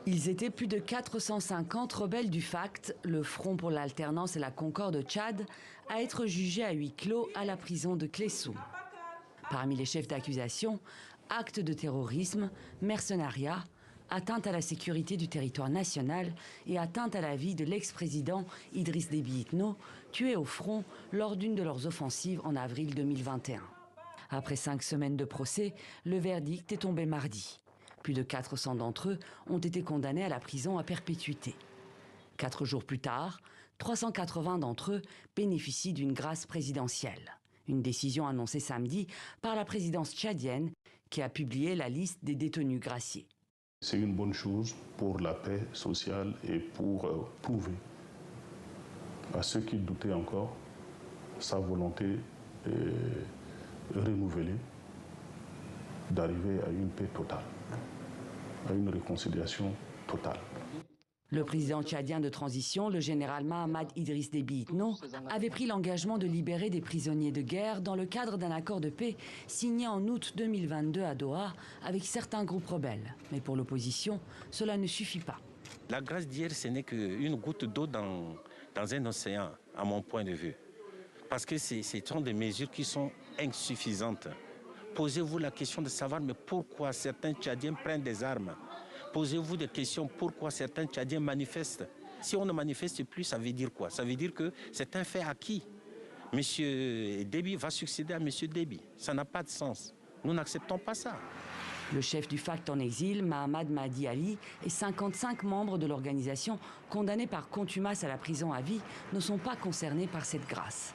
Ils étaient plus de 450 rebelles du FACT, le Front pour l'alternance et la concorde Tchad, à être jugés à huis clos à la prison de Clessou. Parmi les chefs d'accusation, actes de terrorisme, mercenariat, atteinte à la sécurité du territoire national et atteinte à la vie de l'ex-président Idriss Déby Itno, tué au front lors d'une de leurs offensives en avril 2021. Après 5 semaines de procès, le verdict est tombé mardi. Plus de 400 d'entre eux ont été condamnés à la prison à perpétuité. 4 jours plus tard, 380 d'entre eux bénéficient d'une grâce présidentielle. Une décision annoncée samedi par la présidence tchadienne qui a publié la liste des détenus graciés. C'est une bonne chose pour la paix sociale et pour prouver à ceux qui doutaient encore sa volonté renouvelée d'arriver à une paix totale, à une réconciliation totale. Le président tchadien de transition, le général Mahamad Idriss Déby Itno, avait pris l'engagement de libérer des prisonniers de guerre dans le cadre d'un accord de paix signé en août 2022 à Doha avec certains groupes rebelles. Mais pour l'opposition, cela ne suffit pas. La grâce d'hier, ce n'est qu'une goutte d'eau dans un océan, à mon point de vue. Parce que ce sont des mesures qui sont insuffisantes. Posez-vous la question de savoir mais pourquoi certains Tchadiens prennent des armes. Posez-vous des questions pourquoi certains Tchadiens manifestent. Si on ne manifeste plus, ça veut dire quoi? Ça veut dire que c'est un fait acquis. Monsieur Déby va succéder à Monsieur Déby. Ça n'a pas de sens. Nous n'acceptons pas ça. Le chef du FACT en exil, Mahamad Mahdi Ali, et 55 membres de l'organisation condamnés par contumace à la prison à vie ne sont pas concernés par cette grâce.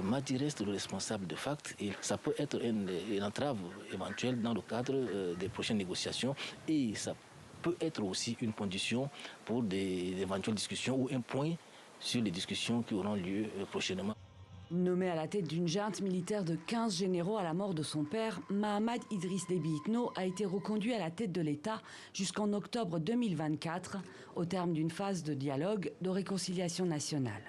Mahdi reste le responsable de FACT et ça peut être une entrave éventuelle dans le cadre des prochaines négociations et ça peut être aussi une condition pour des éventuelles discussions ou un point sur les discussions qui auront lieu prochainement. Nommé à la tête d'une junte militaire de 15 généraux à la mort de son père, Mahamad Idriss Déby Itno a été reconduit à la tête de l'État jusqu'en octobre 2024, au terme d'une phase de dialogue de réconciliation nationale.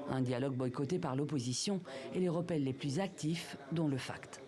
Un dialogue boycotté par l'opposition et les rebelles les plus actifs, dont le FACT.